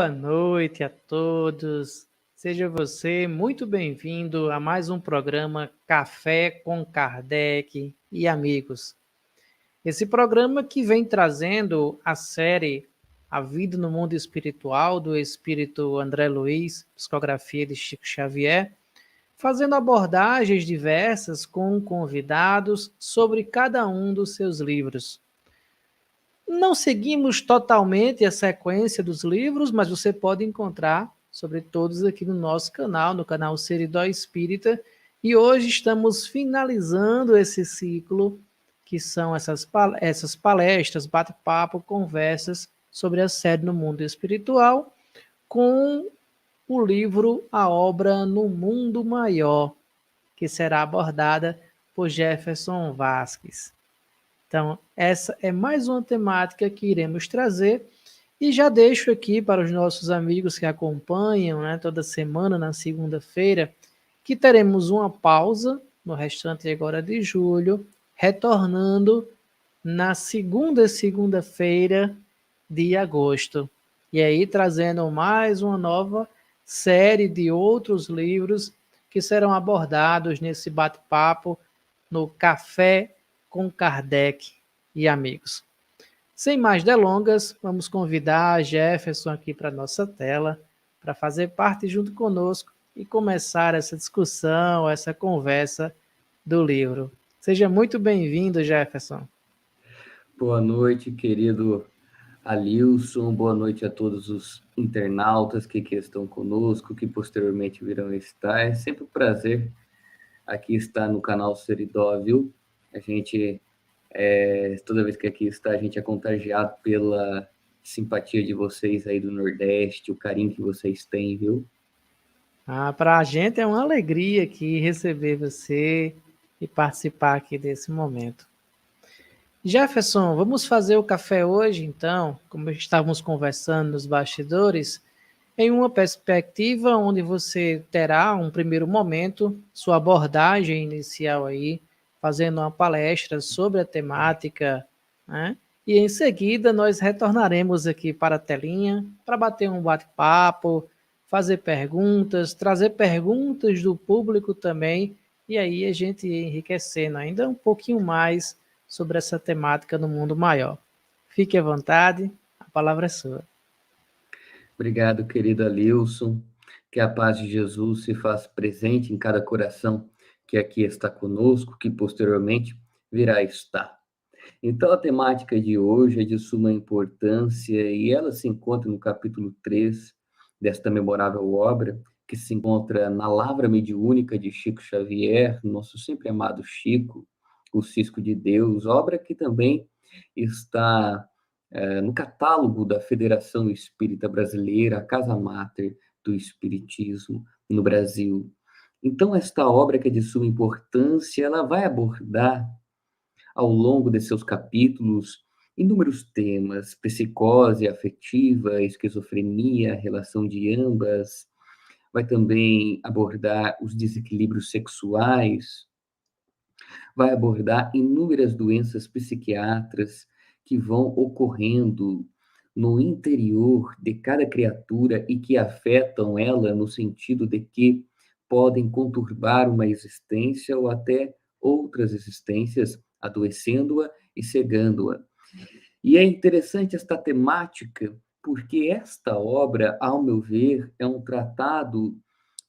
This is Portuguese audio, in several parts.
Boa noite a todos. Seja você muito bem-vindo a mais um programa Café com Kardec e Amigos. Esse programa que vem trazendo a série A Vida no Mundo Espiritual, do espírito André Luiz, psicografia de Chico Xavier, fazendo abordagens diversas com convidados sobre cada um dos seus livros. Não seguimos totalmente a sequência dos livros, mas você pode encontrar sobre todos aqui no nosso canal, no canal Seridó Espírita. E hoje estamos finalizando esse ciclo, que são essas palestras, bate-papo, conversas sobre a sede no mundo espiritual, com o livro A Obra no Mundo Maior, que será abordada por Jefferson Vasques. Então, essa é mais uma temática que iremos trazer e já deixo aqui para os nossos amigos que acompanham, né, toda semana, na segunda-feira, que teremos uma pausa no restante agora de julho, retornando na segunda-feira de agosto. E aí trazendo mais uma nova série de outros livros que serão abordados nesse bate-papo no Café com Kardec e Amigos. Sem mais delongas, vamos convidar a Jefferson aqui para a nossa tela, para fazer parte junto conosco e começar essa discussão, essa conversa do livro. Seja muito bem-vindo, Jefferson. Boa noite, querido Alilson. Boa noite a todos os internautas que estão conosco, que posteriormente virão estar. É sempre um prazer aqui estar no canal Seridó, viu? A gente, toda vez que aqui está, a gente é contagiado pela simpatia de vocês aí do Nordeste, o carinho que vocês têm, viu? Para a gente é uma alegria aqui receber você e participar aqui desse momento. Jefferson, vamos fazer o café hoje, então, como estávamos conversando nos bastidores, em uma perspectiva onde você terá um primeiro momento, sua abordagem inicial aí, fazendo uma palestra sobre a temática, né? E em seguida nós retornaremos aqui para a telinha para bater um bate-papo, fazer perguntas, trazer perguntas do público também, e aí a gente enriquecendo ainda um pouquinho mais sobre essa temática no mundo maior. Fique à vontade, a palavra é sua. Obrigado, querido Alilson. Que a paz de Jesus se faça presente em cada coração que aqui está conosco, que posteriormente virá estar. Então, a temática de hoje é de suma importância e ela se encontra no capítulo 3 desta memorável obra, que se encontra na Lavra Mediúnica de Chico Xavier, nosso sempre amado Chico, o Cisco de Deus, obra que também está no catálogo da Federação Espírita Brasileira, a Casa Máter do Espiritismo no Brasil. Então, esta obra que é de suma importância, ela vai abordar ao longo de seus capítulos inúmeros temas: psicose afetiva, esquizofrenia, relação de ambas. Vai também abordar os desequilíbrios sexuais, vai abordar inúmeras doenças psiquiátricas que vão ocorrendo no interior de cada criatura e que afetam ela no sentido de que podem conturbar uma existência ou até outras existências, adoecendo-a e cegando-a. E é interessante esta temática, porque esta obra, ao meu ver, é um tratado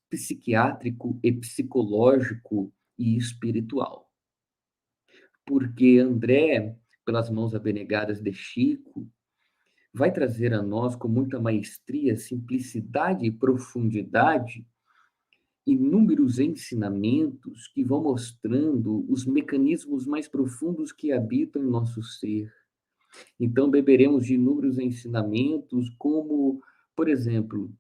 psiquiátrico e psicológico e espiritual. Porque André, pelas mãos abnegadas de Chico, vai trazer a nós com muita maestria, simplicidade e profundidade inúmeros ensinamentos que vão mostrando os mecanismos mais profundos que habitam em nosso ser. Então, beberemos de inúmeros ensinamentos, como, por exemplo,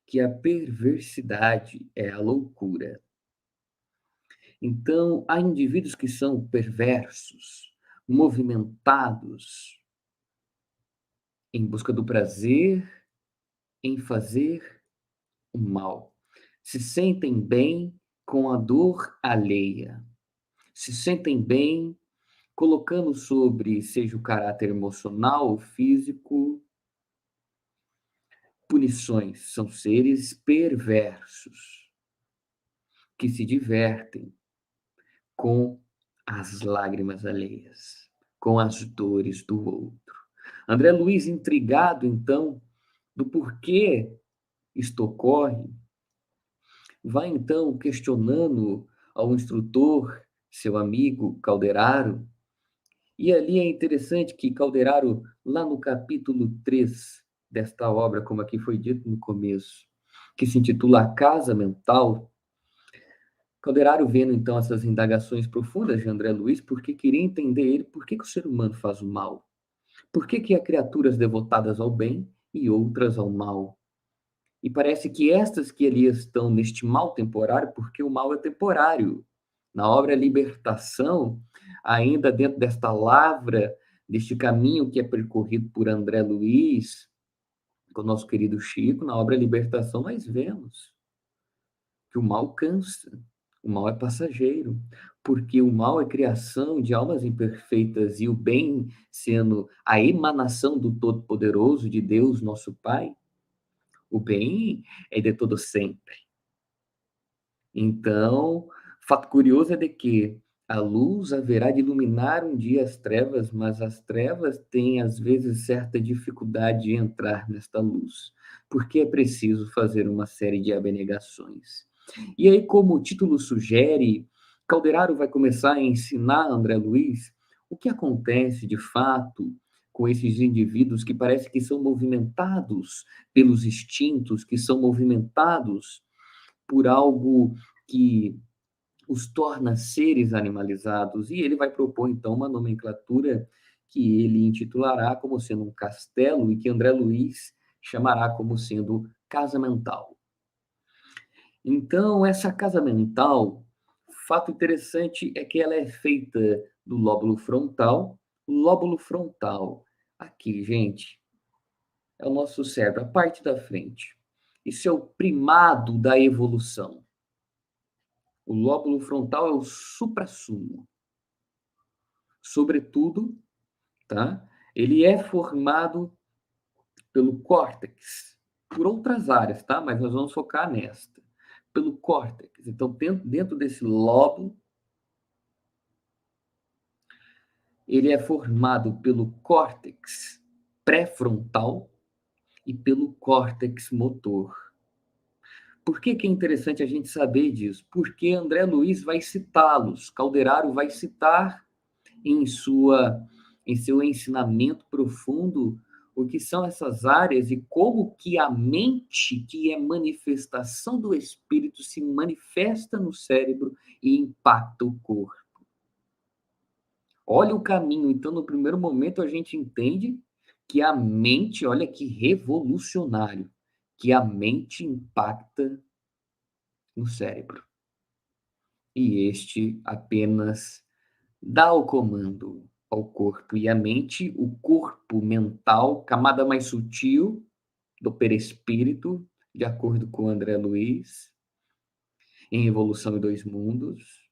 que a perversidade é a loucura. Então, há indivíduos que são perversos, movimentados em busca do prazer, em fazer o mal. Se sentem bem com a dor alheia. Se sentem bem colocando sobre, seja o caráter emocional ou físico, punições, são seres perversos que se divertem com as lágrimas alheias, com as dores do outro. André Luiz, intrigado, então, do porquê isto ocorre, vai, então, questionando ao instrutor, seu amigo Calderaro, e ali é interessante que Calderaro, lá no capítulo 3 desta obra, como aqui foi dito no começo, que se intitula A Casa Mental, Calderaro vendo então essas indagações profundas de André Luiz, porque queria entender ele por que o ser humano faz o mal, por que há criaturas devotadas ao bem e outras ao mal. E parece que estas que ali estão neste mal temporário, porque o mal é temporário. Na obra Libertação, ainda dentro desta lavra, deste caminho que é percorrido por André Luiz, com o nosso querido Chico, na obra Libertação, nós vemos que o mal cansa, o mal é passageiro, porque o mal é criação de almas imperfeitas e o bem sendo a emanação do Todo-Poderoso, de Deus, nosso Pai, o bem é de todo sempre. Então, fato curioso é de que a luz haverá de iluminar um dia as trevas, mas as trevas têm, às vezes, certa dificuldade de entrar nesta luz, porque é preciso fazer uma série de abnegações. E aí, como o título sugere, Calderaro vai começar a ensinar André Luiz o que acontece, de fato, com esses indivíduos que parece que são movimentados pelos instintos, que são movimentados por algo que os torna seres animalizados, e ele vai propor, então, uma nomenclatura que ele intitulará como sendo um castelo e que André Luiz chamará como sendo casa mental. Então, essa casa mental, fato interessante é que ela é feita do lóbulo frontal. O lóbulo frontal, aqui, gente, é o nosso cérebro, a parte da frente. Isso é o primado da evolução. O lóbulo frontal é o suprassumo. Sobretudo, tá? Ele é formado pelo córtex, por outras áreas, tá? Mas nós vamos focar nesta. Pelo córtex. Então, dentro desse lóbulo, ele é formado pelo córtex pré-frontal e pelo córtex motor. Por que é interessante a gente saber disso? Porque André Luiz vai citá-los, Calderaro vai citar em seu ensinamento profundo o que são essas áreas e como que a mente, que é manifestação do espírito, se manifesta no cérebro e impacta o corpo. Olha o caminho. Então, no primeiro momento, a gente entende que a mente, olha que revolucionário, que a mente impacta no cérebro. E este apenas dá o comando ao corpo e à mente, o corpo mental, camada mais sutil do perispírito, de acordo com André Luiz, em Evolução em Dois Mundos.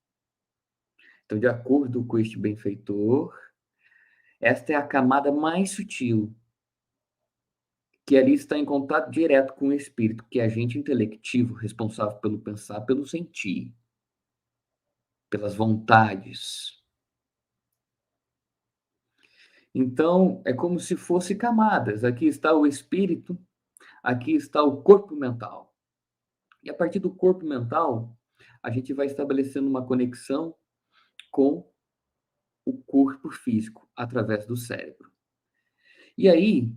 Então, de acordo com este benfeitor, esta é a camada mais sutil, que ali está em contato direto com o espírito, que é agente intelectivo, responsável pelo pensar, pelo sentir, pelas vontades. Então, é como se fosse camadas. Aqui está o espírito, aqui está o corpo mental. E a partir do corpo mental, a gente vai estabelecendo uma conexão com o corpo físico, através do cérebro. E aí,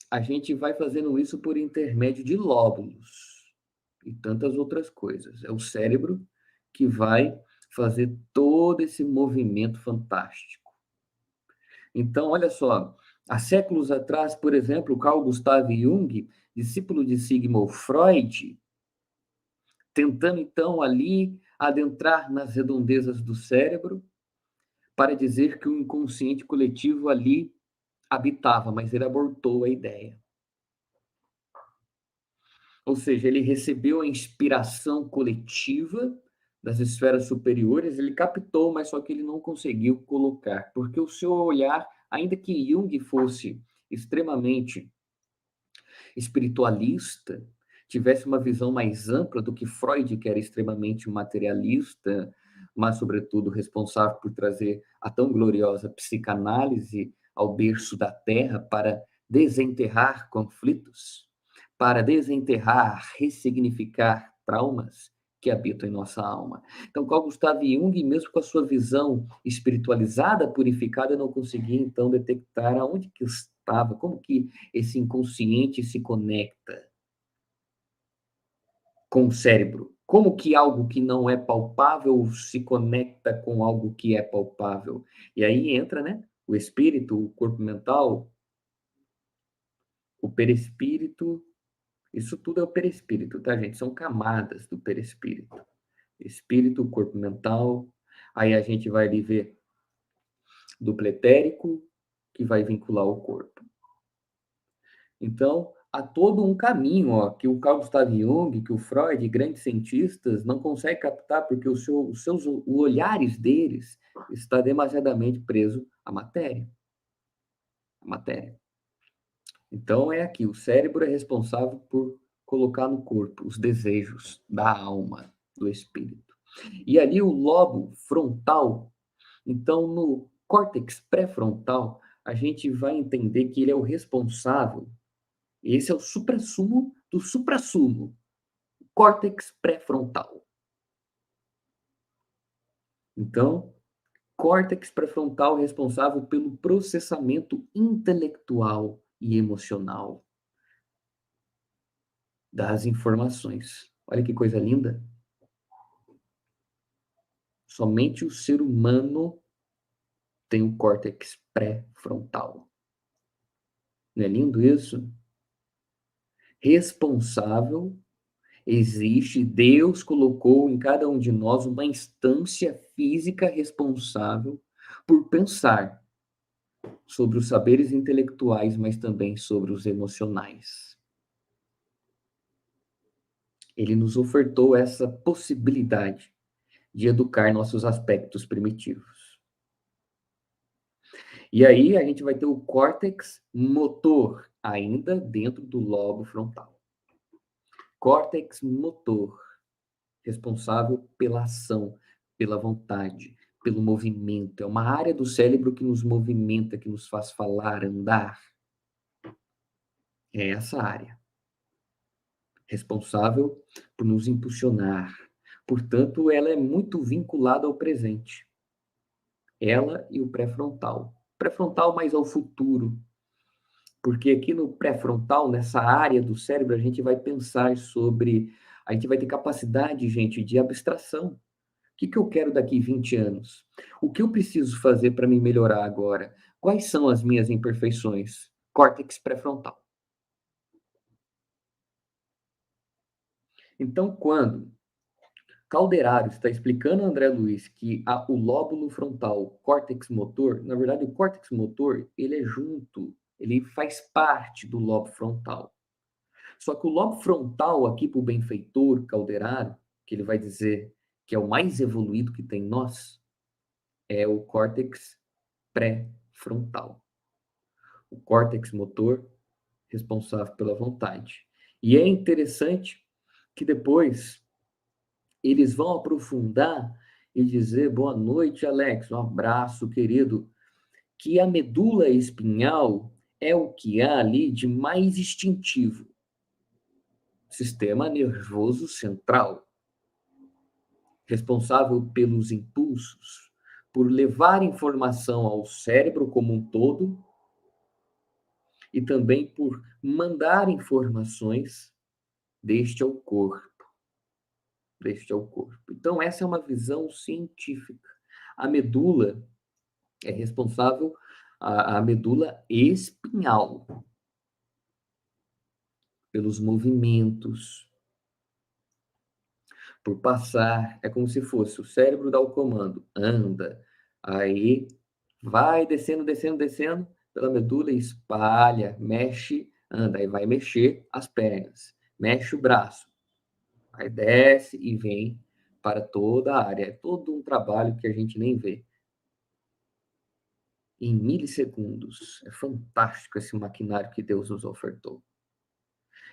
a gente vai fazendo isso por intermédio de lóbulos e tantas outras coisas. É o cérebro que vai fazer todo esse movimento fantástico. Então, olha só, há séculos atrás, por exemplo, Carl Gustav Jung, discípulo de Sigmund Freud, tentando então ali adentrar nas redondezas do cérebro para dizer que o inconsciente coletivo ali habitava, mas ele abortou a ideia. Ou seja, ele recebeu a inspiração coletiva das esferas superiores, ele captou, mas só que ele não conseguiu colocar, porque o seu olhar, ainda que Jung fosse extremamente espiritualista, tivesse uma visão mais ampla do que Freud, que era extremamente materialista, mas, sobretudo, responsável por trazer a tão gloriosa psicanálise ao berço da Terra para desenterrar conflitos, para desenterrar, ressignificar traumas que habitam em nossa alma. Então, Carl Gustav Jung, mesmo com a sua visão espiritualizada, purificada, não conseguia, então, detectar aonde que estava, como que esse inconsciente se conecta com o cérebro. Como que algo que não é palpável se conecta com algo que é palpável? E aí entra, né, o espírito, o corpo mental, o perispírito, isso tudo é o perispírito, tá, gente? São camadas do perispírito. Espírito, corpo mental, aí a gente vai ali ver duplo etérico, que vai vincular o corpo. Então, há todo um caminho, ó, que o Carl Gustav Jung, que o Freud, grandes cientistas, não conseguem captar, porque os seus olhares deles está demasiadamente preso à matéria. A matéria. Então, é aqui, o cérebro é responsável por colocar no corpo os desejos da alma, do espírito. E ali o lobo frontal, então no córtex pré-frontal, a gente vai entender que ele é o responsável. Esse é o suprassumo do suprassumo, córtex pré-frontal. Então, córtex pré-frontal responsável pelo processamento intelectual e emocional das informações. Olha que coisa linda. Somente o ser humano tem o córtex pré-frontal. Não é lindo isso? Responsável, existe, Deus colocou em cada um de nós uma instância física responsável por pensar sobre os saberes intelectuais, mas também sobre os emocionais. Ele nos ofertou essa possibilidade de educar nossos aspectos primitivos. E aí a gente vai ter o córtex motor, ainda dentro do lobo frontal. Córtex motor, responsável pela ação, pela vontade, pelo movimento. É uma área do cérebro que nos movimenta, que nos faz falar, andar. É essa área. Responsável por nos impulsionar. Portanto, ela é muito vinculada ao presente. Ela e o pré-frontal. Pré-frontal mais ao futuro. Porque aqui no pré-frontal, nessa área do cérebro, a gente vai pensar sobre... A gente vai ter capacidade, gente, de abstração. O que eu quero daqui 20 anos? O que eu preciso fazer para me melhorar agora? Quais são as minhas imperfeições? Córtex pré-frontal. Então, quando Calderaro está explicando a André Luiz que o lóbulo frontal, o córtex motor, na verdade, o córtex motor, ele é junto, ele faz parte do lobo frontal. Só que o lobo frontal, aqui para o benfeitor Calderaro, que ele vai dizer que é o mais evoluído que tem em nós, é o córtex pré-frontal. O córtex motor, responsável pela vontade. E é interessante que depois eles vão aprofundar e dizer boa noite, Alex, um abraço, querido, que a medula espinhal é o que há ali de mais instintivo. Sistema nervoso central, responsável pelos impulsos, por levar informação ao cérebro como um todo e também por mandar informações deste ao corpo. Deste ao corpo. Então, essa é uma visão científica. A medula é responsável, a medula espinhal, pelos movimentos, por passar, é como se fosse o cérebro dá o comando, anda, aí vai descendo, descendo, descendo pela medula e espalha, mexe, anda, aí vai mexer as pernas, mexe o braço, aí desce e vem para toda a área. É todo um trabalho que a gente nem vê. Em milissegundos. É fantástico esse maquinário que Deus nos ofertou.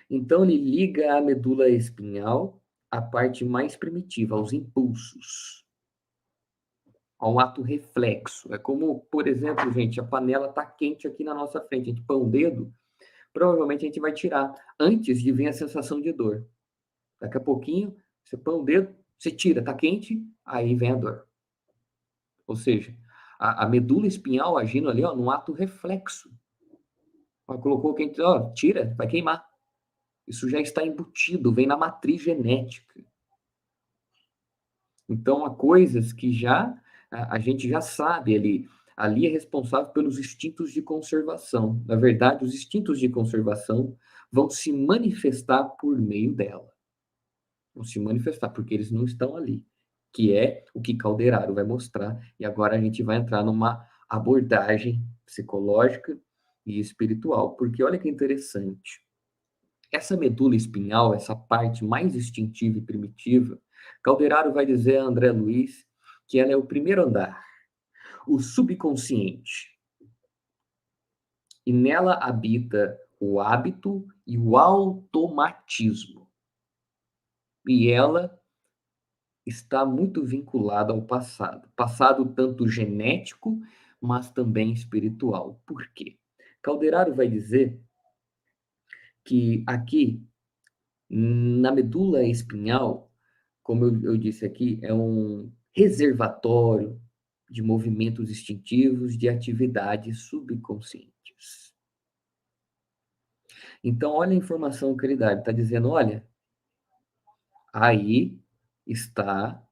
Então, ele liga a medula espinhal à parte mais primitiva, aos impulsos, ao ato reflexo. É como, por exemplo, gente, a panela está quente aqui na nossa frente, a gente põe o dedo, provavelmente a gente vai tirar antes de vir a sensação de dor. Daqui a pouquinho, você põe o dedo, você tira, está quente, aí vem a dor. Ou seja, a medula espinhal agindo ali, ó, num ato reflexo. Ela colocou quente, ó, tira, vai queimar. Isso já está embutido, vem na matriz genética. Então, há coisas que já a gente já sabe ali. Ali é responsável pelos instintos de conservação. Na verdade, os instintos de conservação vão se manifestar por meio dela. Vão se manifestar, porque eles não estão ali. Que é o que Calderaro vai mostrar. E agora a gente vai entrar numa abordagem psicológica e espiritual. Porque olha que interessante. Essa medula espinhal, essa parte mais instintiva e primitiva, Calderaro vai dizer a André Luiz que ela é o primeiro andar, o subconsciente. E nela habita o hábito e o automatismo. E ela está muito vinculada ao passado. Passado tanto genético, mas também espiritual. Por quê? Calderaro vai dizer que aqui, na medula espinhal, como eu disse aqui, é um reservatório de movimentos instintivos de atividades subconscientes. Então, olha a informação que ele dá. Ele está dizendo, olha, aí está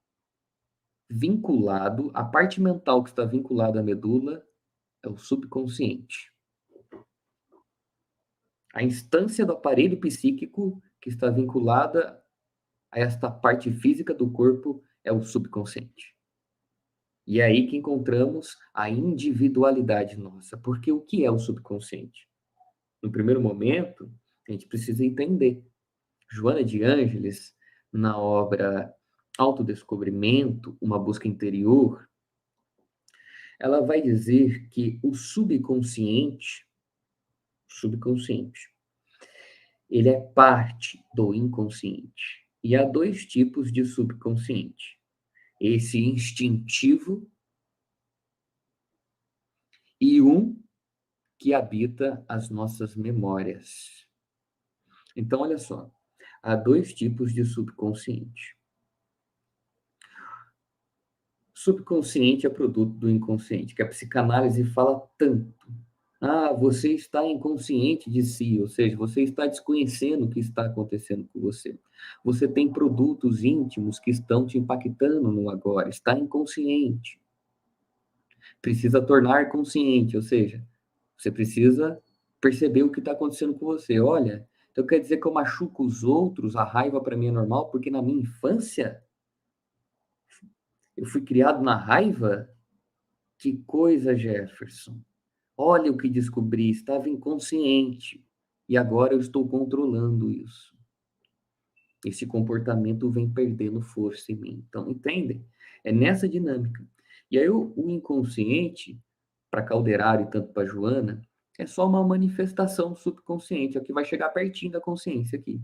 vinculado, a parte mental que está vinculada à medula é o subconsciente. A instância do aparelho psíquico que está vinculada a esta parte física do corpo é o subconsciente. E é aí que encontramos a individualidade nossa. Porque o que é o subconsciente? No primeiro momento, a gente precisa entender. Joana de Ângeles, na obra Autodescobrimento, uma busca interior, ela vai dizer que o subconsciente, ele é parte do inconsciente. E há dois tipos de subconsciente. Esse instintivo e um que habita as nossas memórias. Então, olha só, há dois tipos de subconsciente. Subconsciente é produto do inconsciente, que a psicanálise fala tanto. Ah, você está inconsciente de si, ou seja, você está desconhecendo o que está acontecendo com você. Você tem produtos íntimos que estão te impactando no agora, está inconsciente. Precisa tornar consciente, ou seja, você precisa perceber o que está acontecendo com você. Olha, então quer dizer que eu machuco os outros, a raiva para mim é normal, porque na minha infância eu fui criado na raiva? Que coisa, Jefferson. Olha o que descobri, estava inconsciente e agora eu estou controlando isso. Esse comportamento vem perdendo força em mim. Então, entendem? É nessa dinâmica. E aí o inconsciente, para Calderaro e tanto para Joana, é só uma manifestação do subconsciente, é o que vai chegar pertinho da consciência aqui.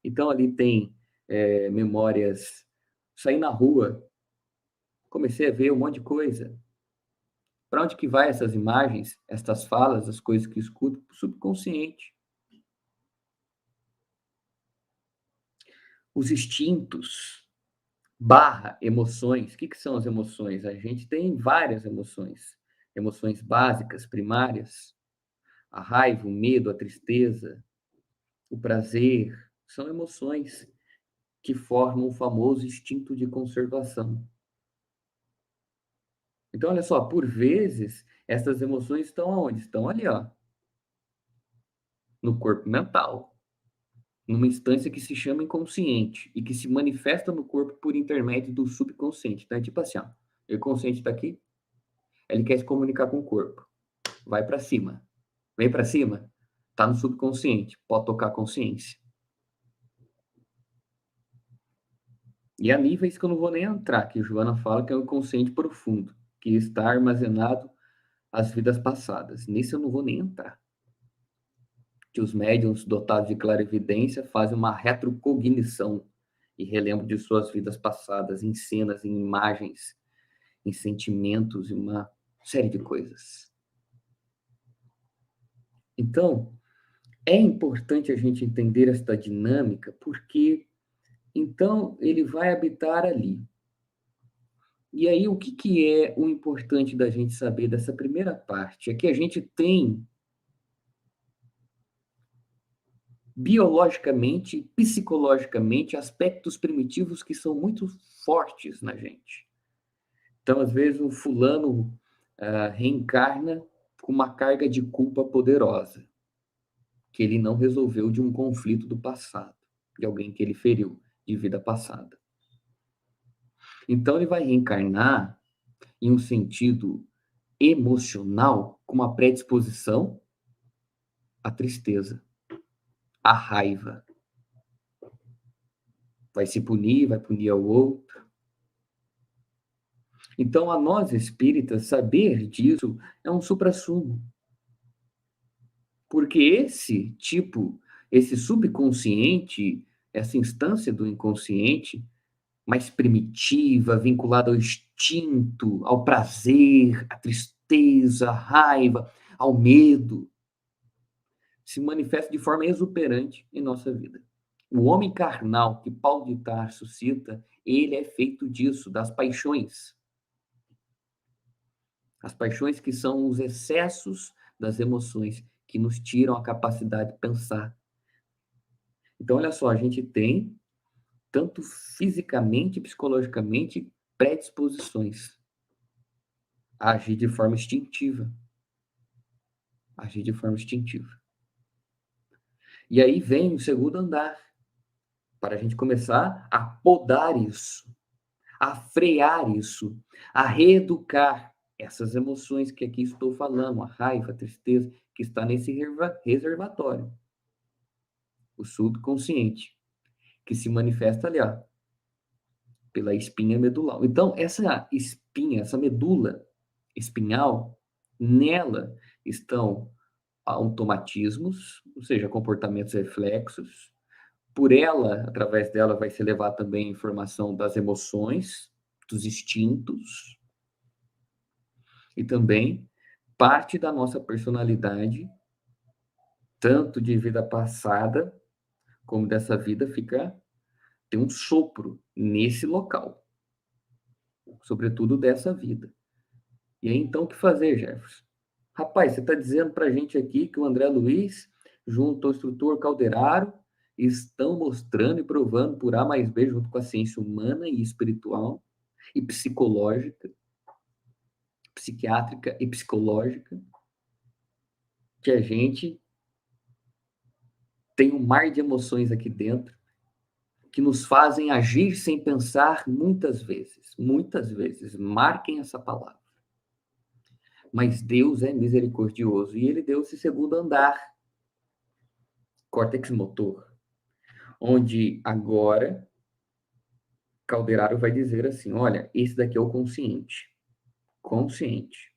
Então, ali tem memórias, saí na rua, comecei a ver um monte de coisa. Para onde que vai essas imagens, essas falas, as coisas que escuto? Para o subconsciente. Os instintos barra emoções. O que são as emoções? A gente tem várias emoções. Emoções básicas, primárias. A raiva, o medo, a tristeza, o prazer. São emoções que formam o famoso instinto de conservação. Então, olha só, por vezes, essas emoções estão aonde? Estão ali, ó, no corpo mental. Numa instância que se chama inconsciente e que se manifesta no corpo por intermédio do subconsciente. Então, é tipo assim, ó, o inconsciente está aqui, ele quer se comunicar com o corpo. Vai para cima. Vem para cima, tá no subconsciente, pode tocar a consciência. E há níveis que eu não vou nem entrar, que Joana fala que é o inconsciente profundo, que está armazenado as vidas passadas. Nisso eu não vou nem entrar. que os médiuns dotados de clarividência fazem uma retrocognição e relembram de suas vidas passadas, em cenas, em imagens, em sentimentos, em uma série de coisas. Então, é importante a gente entender esta dinâmica, porque então ele vai habitar ali. E aí, o que é o importante da gente saber dessa primeira parte? É que a gente tem biologicamente, psicologicamente, aspectos primitivos que são muito fortes na gente. Então, às vezes, o fulano reencarna com uma carga de culpa poderosa, que ele não resolveu de um conflito do passado, de alguém que ele feriu de vida passada. Então, ele vai reencarnar em um sentido emocional com uma predisposição à tristeza, à raiva. Vai se punir, vai punir ao outro. Então, a nós espíritas, saber disso é um suprassumo. Porque esse subconsciente, essa instância do inconsciente, mais primitiva, vinculada ao instinto, ao prazer, à tristeza, à raiva, ao medo, se manifesta de forma exuberante em nossa vida. O homem carnal que Paulo de Tarso cita, ele é feito disso, das paixões. As paixões que são os excessos das emoções que nos tiram a capacidade de pensar. Então, olha só, a gente tem, tanto fisicamente e psicologicamente, predisposições a agir de forma instintiva. Agir de forma instintiva. E aí vem o segundo andar, para a gente começar a podar isso, a frear isso, a reeducar essas emoções que aqui estou falando, a raiva, a tristeza, que está nesse reservatório, o subconsciente, que se manifesta ali, ó, pela espinha medular. Então, essa espinha, essa medula espinhal, nela estão automatismos, ou seja, comportamentos reflexos. Por ela, através dela, vai se levar também a informação das emoções, dos instintos, e também parte da nossa personalidade, tanto de vida passada como dessa vida, tem um sopro nesse local, sobretudo dessa vida. E aí, então, o que fazer, Jefferson? Rapaz, você está dizendo para a gente aqui que o André Luiz, junto ao instrutor Calderaro, estão mostrando e provando por A mais B, junto com a ciência humana e espiritual, e psicológica, psiquiátrica e psicológica, que a gente tem um mar de emoções aqui dentro que nos fazem agir sem pensar muitas vezes, marquem essa palavra. Mas Deus é misericordioso e ele deu esse segundo andar, córtex motor, onde agora Calderaro vai dizer assim, olha, esse daqui é o consciente. Consciente.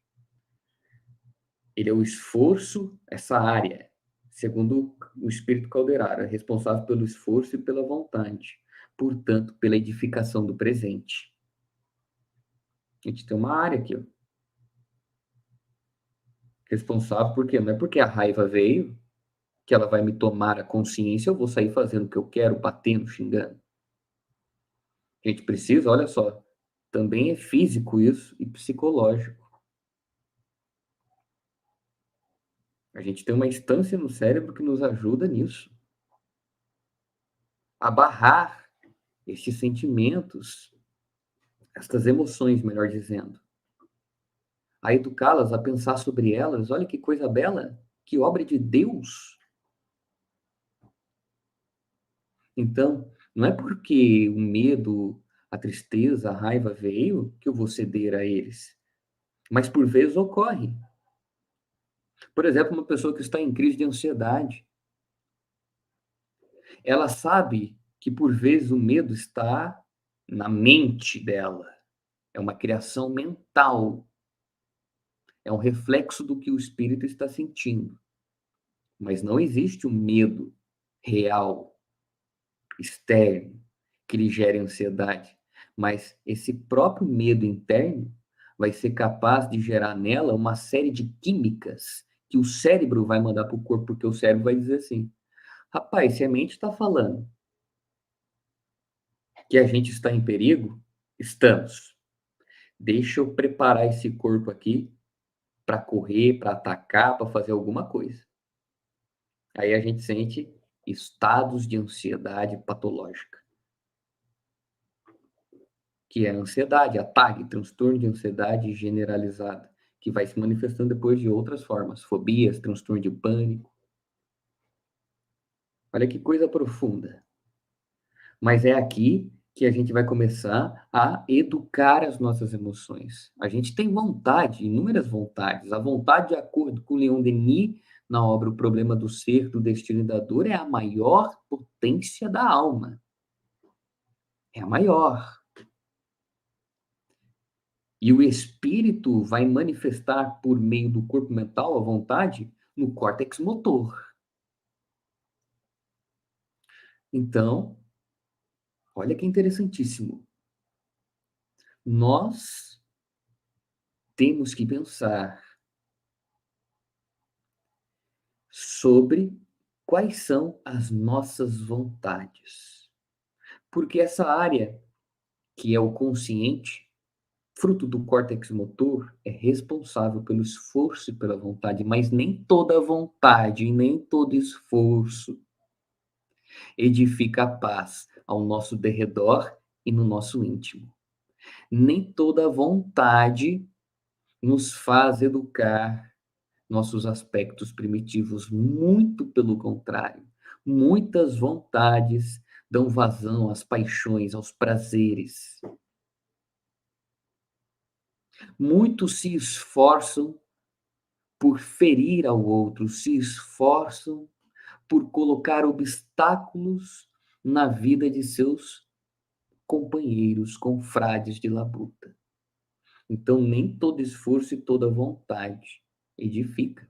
Ele é o esforço, essa área, segundo o espírito Calderaro, é responsável pelo esforço e pela vontade, portanto, pela edificação do presente. A gente tem uma área aqui, ó, responsável por quê? Não é porque a raiva veio que ela vai me tomar a consciência, eu vou sair fazendo o que eu quero, batendo, xingando. A gente precisa, olha só, também é físico isso e psicológico. A gente tem uma instância no cérebro que nos ajuda nisso. A barrar estes sentimentos, estas emoções, melhor dizendo. A educá-las, a pensar sobre elas. Olha que coisa bela, que obra de Deus. Então, não é porque o medo, a tristeza, a raiva veio que eu vou ceder a eles. Mas por vezes ocorre. Por exemplo, uma pessoa que está em crise de ansiedade. Ela sabe que por vezes o medo está na mente dela. É uma criação mental. É um reflexo do que o espírito está sentindo. Mas não existe um medo real, externo, que lhe gere ansiedade. Mas esse próprio medo interno vai ser capaz de gerar nela uma série de químicas que o cérebro vai mandar para o corpo, porque o cérebro vai dizer assim: rapaz, se a mente está falando que a gente está em perigo, estamos. Deixa eu preparar esse corpo aqui para correr, para atacar, para fazer alguma coisa. Aí a gente sente estados de ansiedade patológica, que é a ansiedade, a TAG, transtorno de ansiedade generalizada, que vai se manifestando depois de outras formas, fobias, transtorno de pânico. Olha que coisa profunda. Mas é aqui que a gente vai começar a educar as nossas emoções. A gente tem vontade, inúmeras vontades. A vontade, de acordo com Leon Denis, na obra O Problema do Ser, do Destino e da Dor, é a maior potência da alma. É a maior. E o espírito vai manifestar por meio do corpo mental a vontade no córtex motor. Então, olha que interessantíssimo. Nós temos que pensar sobre quais são as nossas vontades. Porque essa área, que é o consciente, fruto do córtex motor, é responsável pelo esforço e pela vontade, mas nem toda vontade, nem todo esforço edifica a paz ao nosso derredor e no nosso íntimo. Nem toda vontade nos faz educar nossos aspectos primitivos, muito pelo contrário. Muitas vontades dão vazão às paixões, aos prazeres. Muitos se esforçam por ferir ao outro, se esforçam por colocar obstáculos na vida de seus companheiros, confrades de labuta. Então, nem todo esforço e toda vontade edifica.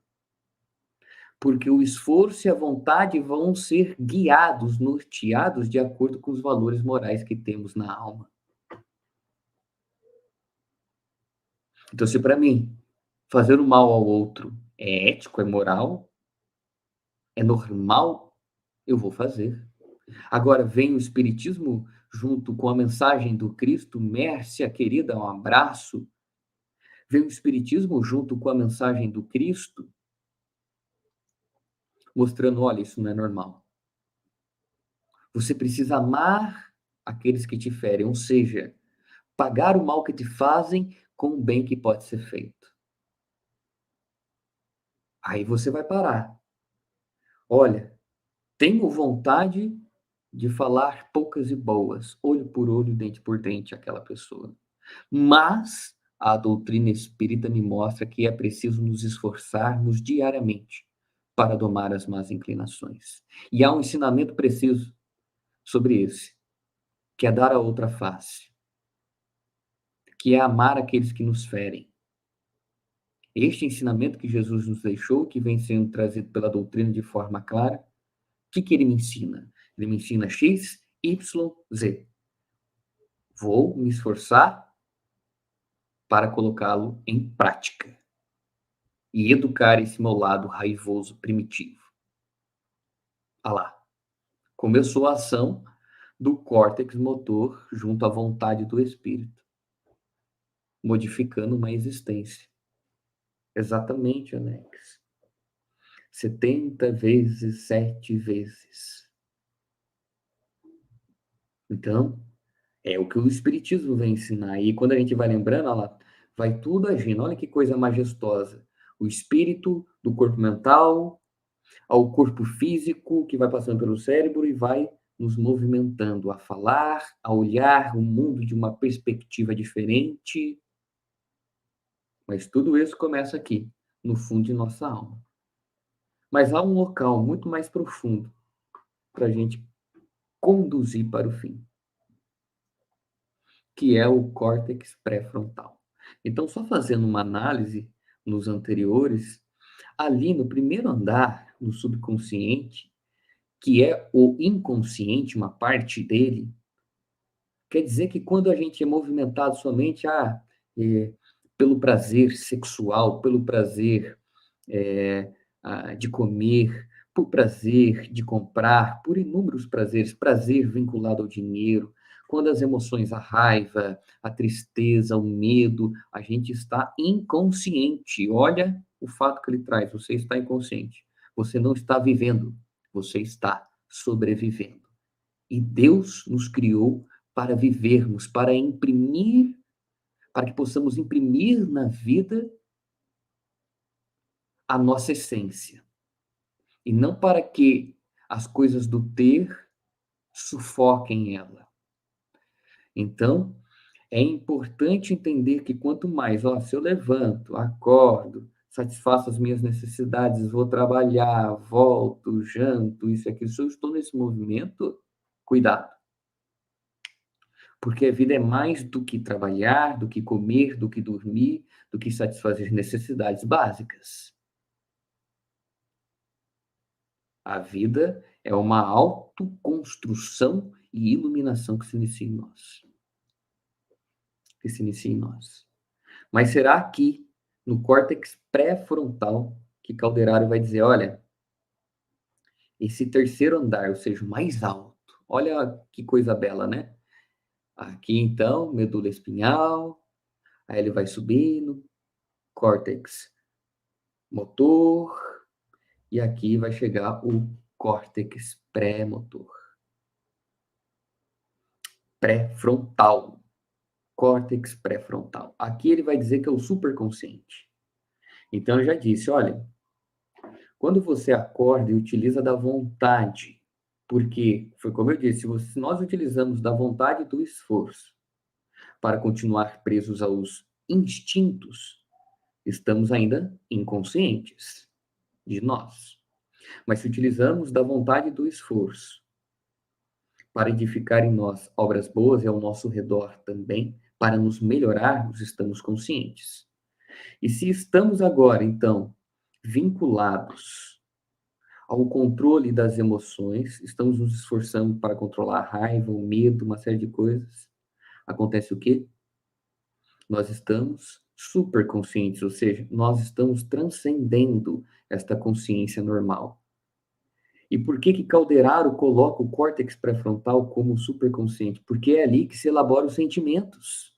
Porque o esforço e a vontade vão ser guiados, norteados de acordo com os valores morais que temos na alma. Então, se para mim fazer o mal ao outro é ético, é moral, é normal, eu vou fazer. Agora, vem o Espiritismo junto com a mensagem do Cristo, Mércia querida, um abraço. Vem o Espiritismo junto com a mensagem do Cristo, mostrando: olha, isso não é normal. Você precisa amar aqueles que te ferem, ou seja, pagar o mal que te fazem com o bem que pode ser feito. Aí você vai parar. Olha, tenho vontade de falar poucas e boas, olho por olho, dente por dente, àquela pessoa. Mas a doutrina espírita me mostra que é preciso nos esforçarmos diariamente para domar as más inclinações. E há um ensinamento preciso sobre esse, que é dar a outra face, que é amar aqueles que nos ferem. Este ensinamento que Jesus nos deixou, que vem sendo trazido pela doutrina de forma clara, o que ele me ensina? Ele me ensina X, Y, Z. Vou me esforçar para colocá-lo em prática e educar esse meu lado raivoso, primitivo. Ah lá, começou a ação do córtex motor junto à vontade do espírito, modificando uma existência. Exatamente, Alex. 70 vezes 7 vezes. Então, é o que o Espiritismo vem ensinar. E quando a gente vai lembrando, olha lá, vai tudo agindo. Olha que coisa majestosa. O espírito do corpo mental ao corpo físico que vai passando pelo cérebro e vai nos movimentando a falar, a olhar o mundo de uma perspectiva diferente. Mas tudo isso começa aqui, no fundo de nossa alma. Mas há um local muito mais profundo para a gente conduzir para o fim, que é o córtex pré-frontal. Então, só fazendo uma análise nos anteriores, Ali no primeiro andar, no subconsciente, que é o inconsciente, uma parte dele, quer dizer que quando a gente é movimentado somente eh, pelo prazer sexual, pelo prazer de comer, por prazer de comprar, por inúmeros prazeres, prazer vinculado ao dinheiro, quando as emoções, a raiva, a tristeza, o medo, a gente está inconsciente. Olha o fato que ele traz, você está inconsciente. Você não está vivendo, você está sobrevivendo. E Deus nos criou para vivermos, para imprimir, para que possamos imprimir na vida a nossa essência. E não para que as coisas do ter sufoquem ela. Então, é importante entender que quanto mais, se eu levanto, acordo, satisfaço as minhas necessidades, vou trabalhar, volto, janto, isso e aquilo, se eu estou nesse movimento, cuidado. Porque a vida é mais do que trabalhar, do que comer, do que dormir, do que satisfazer necessidades básicas. A vida é uma autoconstrução e iluminação que se inicia em nós. Que se inicia em nós. Mas será aqui, no córtex pré-frontal, que Calderaro vai dizer, olha, esse terceiro andar, ou seja, o mais alto, olha que coisa bela, né? Aqui, então, medula espinhal, aí ele vai subindo, córtex motor, e aqui vai chegar o córtex pré-motor. Pré-frontal. Córtex pré-frontal. Aqui ele vai dizer que é o superconsciente. Então, eu já disse, olha, quando você acorda e utiliza da vontade, porque, foi como eu disse, se nós utilizamos da vontade e do esforço para continuar presos aos instintos, estamos ainda inconscientes de nós. Mas se utilizamos da vontade e do esforço para edificar em nós obras boas e ao nosso redor também, para nos melhorarmos, estamos conscientes. E se estamos agora, então, vinculados ao controle das emoções, estamos nos esforçando para controlar a raiva, o medo, uma série de coisas, acontece o quê? Nós estamos superconscientes, ou seja, nós estamos transcendendo esta consciência normal. E por que Calderaro coloca o córtex pré-frontal como superconsciente? Porque é ali que se elaboram os sentimentos.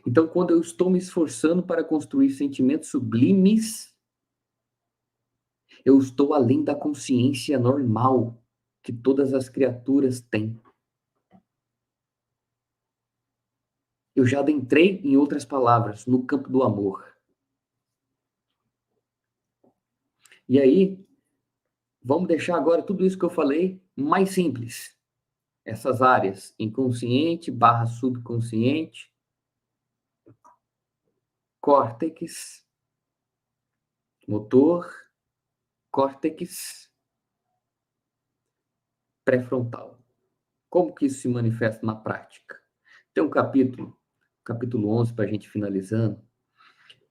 Então, quando eu estou me esforçando para construir sentimentos sublimes, eu estou além da consciência normal que todas as criaturas têm. Eu já adentrei, em outras palavras, no campo do amor. E aí, vamos deixar agora tudo isso que eu falei mais simples. Essas áreas, inconsciente / subconsciente, córtex, motor, córtex pré-frontal. Como que isso se manifesta na prática? Tem um capítulo 11, para a gente finalizando.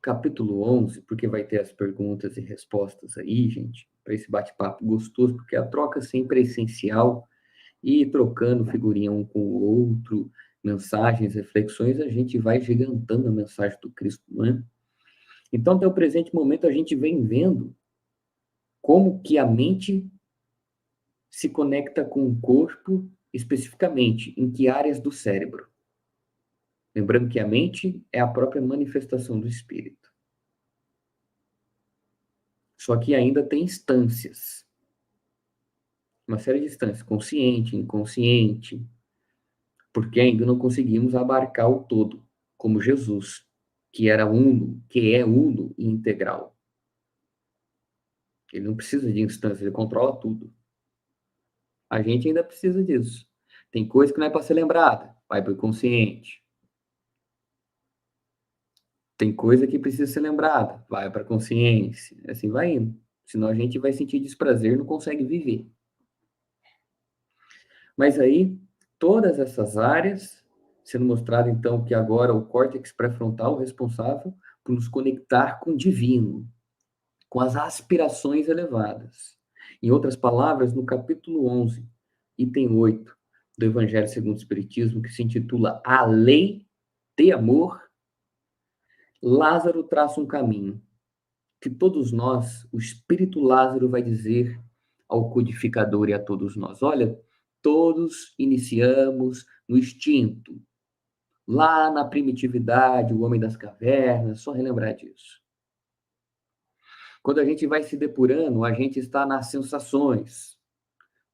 Capítulo 11, porque vai ter as perguntas e respostas aí, gente, para esse bate-papo gostoso, porque a troca sempre é essencial, e trocando figurinha um com o outro, mensagens, reflexões, a gente vai gigantando a mensagem do Cristo, não é? Então, até o presente momento, a gente vem vendo como que a mente se conecta com o corpo, especificamente, em que áreas do cérebro. Lembrando que a mente é a própria manifestação do espírito. Só que ainda tem instâncias. Uma série de instâncias, consciente, inconsciente, porque ainda não conseguimos abarcar o todo, como Jesus, que era uno, que é uno e integral. Ele não precisa de instâncias, ele controla tudo. A gente ainda precisa disso. Tem coisa que não é para ser lembrada, vai para o consciente. Tem coisa que precisa ser lembrada, vai para a consciência. Assim vai indo. Senão a gente vai sentir desprazer, não consegue viver. Mas aí, todas essas áreas sendo mostrado, então, que agora o córtex pré-frontal é responsável por nos conectar com o divino, com as aspirações elevadas. Em outras palavras, no capítulo 11, item 8 do Evangelho segundo o Espiritismo, que se intitula A Lei de Amor, Lázaro traça um caminho que todos nós, o Espírito Lázaro vai dizer ao codificador e a todos nós: olha, todos iniciamos no instinto, lá na primitividade, o homem das cavernas, só relembrar disso. Quando a gente vai se depurando, a gente está nas sensações,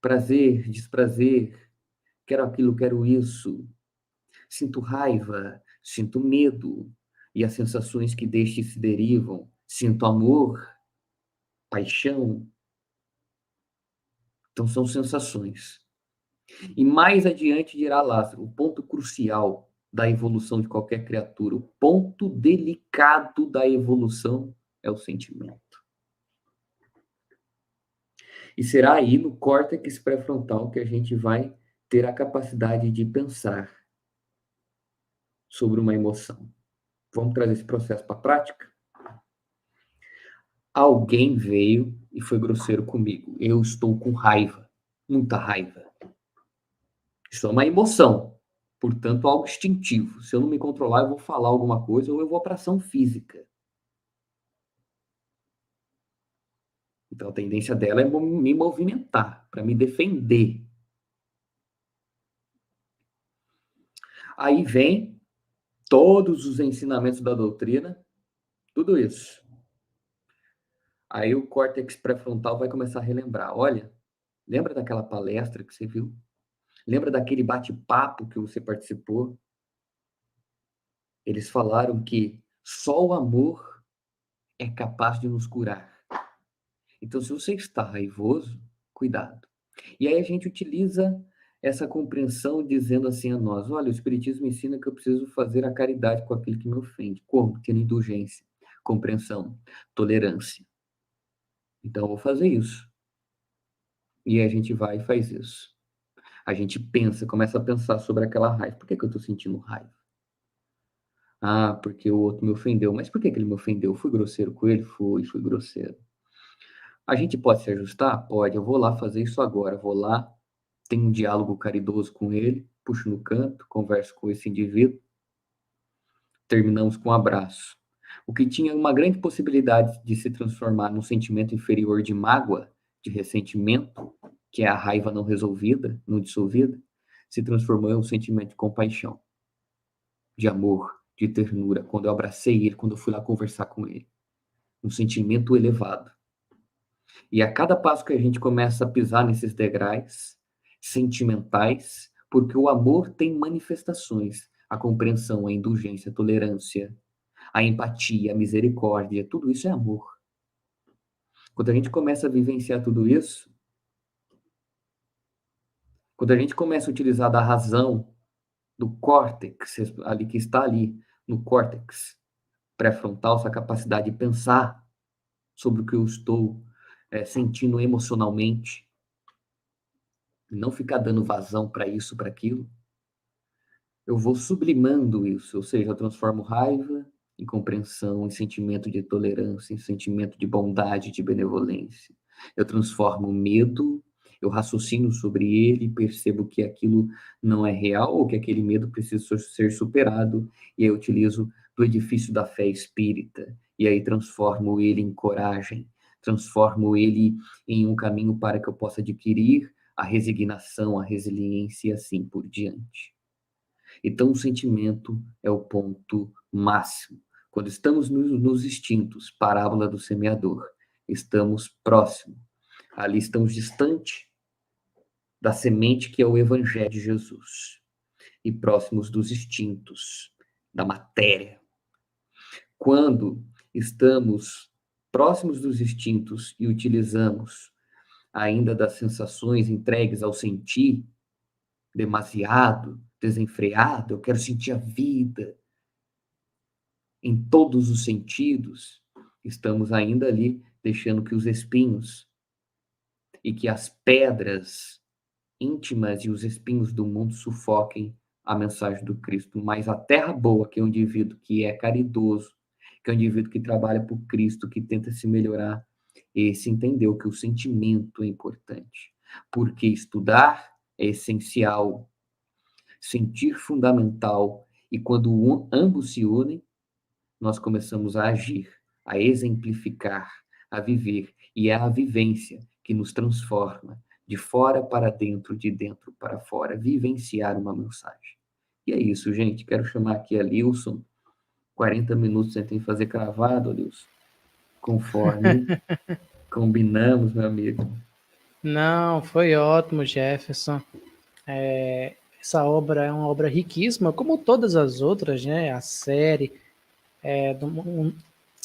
prazer, desprazer, quero aquilo, quero isso, sinto raiva, sinto medo, e as sensações que destes se derivam, sinto amor, paixão. Então são sensações. E mais adiante dirá Lázaro, o ponto crucial da evolução de qualquer criatura, o ponto delicado da evolução é o sentimento. E será aí no córtex pré-frontal que a gente vai ter a capacidade de pensar sobre uma emoção. Vamos trazer esse processo para a prática? Alguém veio e foi grosseiro comigo. Eu estou com raiva, muita raiva. Isso é uma emoção, portanto, algo instintivo. Se eu não me controlar, eu vou falar alguma coisa ou eu vou para ação física. Então, a tendência dela é me movimentar, para me defender. Aí vem todos os ensinamentos da doutrina, tudo isso. Aí o córtex pré-frontal vai começar a relembrar. Olha, lembra daquela palestra que você viu? Lembra daquele bate-papo que você participou? Eles falaram que só o amor é capaz de nos curar. Então, se você está raivoso, cuidado. E aí a gente utiliza essa compreensão dizendo assim a nós: olha, o Espiritismo ensina que eu preciso fazer a caridade com aquele que me ofende. Como? Tendo indulgência, compreensão, tolerância. Então, eu vou fazer isso. E aí a gente vai e faz isso. A gente pensa, começa a pensar sobre aquela raiva. Por que eu estou sentindo raiva? Ah, porque o outro me ofendeu. Mas por que ele me ofendeu? Fui grosseiro com ele? Fui grosseiro. A gente pode se ajustar? Pode. Eu vou lá fazer isso agora. Vou lá, tenho um diálogo caridoso com ele, puxo no canto, converso com esse indivíduo, terminamos com um abraço. O que tinha uma grande possibilidade de se transformar num sentimento inferior de mágoa, de ressentimento, que é a raiva não resolvida, não dissolvida, se transformou em um sentimento de compaixão, de amor, de ternura, quando eu abracei ele, quando eu fui lá conversar com ele. Um sentimento elevado. E a cada passo que a gente começa a pisar nesses degraus sentimentais, porque o amor tem manifestações, a compreensão, a indulgência, a tolerância, a empatia, a misericórdia, tudo isso é amor. Quando a gente começa a vivenciar tudo isso, quando a gente começa a utilizar da razão, do córtex, ali que está ali, no córtex pré-frontal, essa capacidade de pensar sobre o que eu estou sentindo emocionalmente, não ficar dando vazão para isso, para aquilo, eu vou sublimando isso, ou seja, eu transformo raiva em compreensão, em sentimento de tolerância, em sentimento de bondade, de benevolência. Eu transformo medo, eu raciocino sobre ele, percebo que aquilo não é real ou que aquele medo precisa ser superado, e aí eu utilizo do edifício da fé espírita, e aí transformo ele em coragem, transformo ele em um caminho para que eu possa adquirir a resignação, a resiliência e assim por diante. Então, o sentimento é o ponto máximo. Quando estamos nos instintos, parábola do semeador, estamos próximos. Ali estamos distante da semente que é o Evangelho de Jesus. E próximos dos instintos, da matéria. Quando estamos próximos dos instintos e utilizamos ainda das sensações entregues ao sentir, demasiado, desenfreado, eu quero sentir a vida em todos os sentidos, estamos ainda ali deixando que os espinhos e que as pedras íntimas e os espinhos do mundo sufoquem a mensagem do Cristo, mas a terra boa, que é um indivíduo que é caridoso, que é um indivíduo que trabalha por Cristo, que tenta se melhorar, esse entendeu que o sentimento é importante, porque estudar é essencial, sentir fundamental, e quando ambos se unem, nós começamos a agir, a exemplificar, a viver, e é a vivência que nos transforma de fora para dentro, de dentro para fora, vivenciar uma mensagem. E é isso, gente. Quero chamar aqui a Lilson. 40 minutos sem fazer cravado, Lilson, conforme combinamos, meu amigo. Não, foi ótimo, Jefferson. Essa obra é uma obra riquíssima, como todas as outras, né? A série,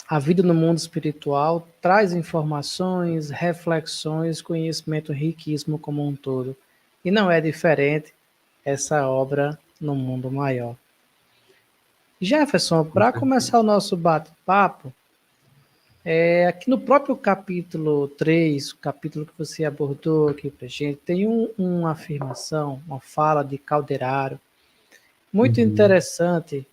a vida no mundo espiritual traz informações, reflexões, conhecimento riquíssimo como um todo. E não é diferente essa obra no mundo maior. Jefferson, para começar o nosso bate-papo, aqui no próprio capítulo 3, o capítulo que você abordou aqui para gente, tem uma afirmação, uma fala de Calderaro, muito interessante,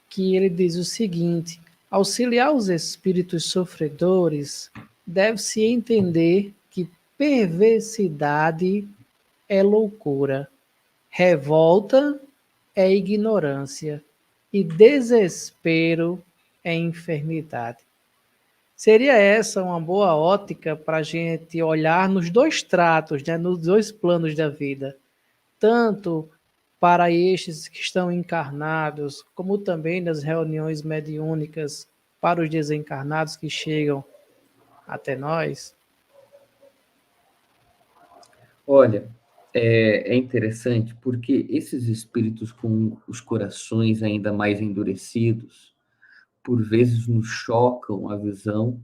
que ele diz o seguinte: auxiliar os espíritos sofredores deve-se entender que perversidade é loucura, revolta é ignorância e desespero é enfermidade. Seria essa uma boa ótica para a gente olhar nos dois tratos, né, nos dois planos da vida, tanto para estes que estão encarnados, como também nas reuniões mediúnicas para os desencarnados que chegam até nós? Olha, é interessante porque esses espíritos com os corações ainda mais endurecidos, por vezes nos chocam a visão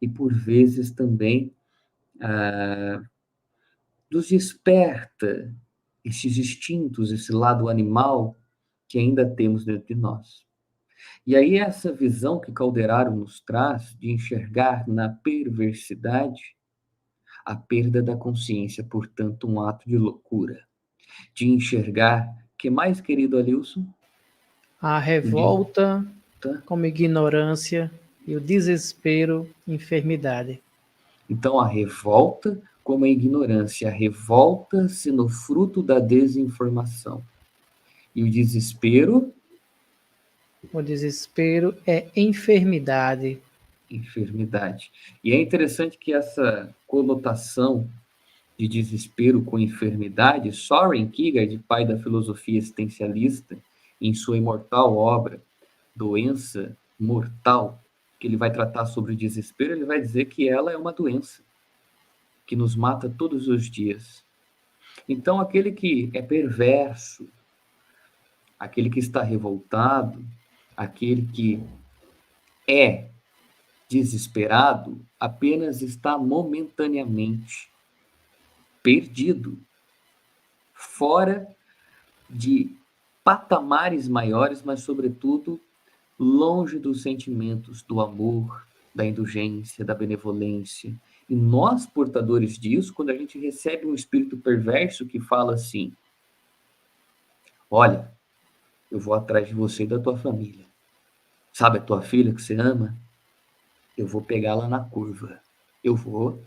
e por vezes também nos desperta esses instintos, esse lado animal que ainda temos dentro de nós. E aí essa visão que Calderaro nos traz de enxergar na perversidade a perda da consciência, portanto, um ato de loucura. De enxergar, que mais, querido Alilson? A revolta como ignorância e o desespero, enfermidade. Então, a revolta como a ignorância, a revolta sendo fruto da desinformação. E o desespero? O desespero é enfermidade. Enfermidade. E é interessante que essa conotação de desespero com enfermidade, Soren Kierkegaard, pai da filosofia existencialista, em sua imortal obra Doença Mortal, que ele vai tratar sobre o desespero, ele vai dizer que ela é uma doença que nos mata todos os dias. Então, aquele que é perverso, aquele que está revoltado, aquele que é desesperado, apenas está momentaneamente perdido, fora de patamares maiores, mas, sobretudo, longe dos sentimentos do amor, da indulgência, da benevolência. E nós, portadores disso, quando a gente recebe um espírito perverso que fala assim: olha, eu vou atrás de você e da tua família. Sabe a tua filha que você ama? Eu vou pegá-la na curva. Eu vou,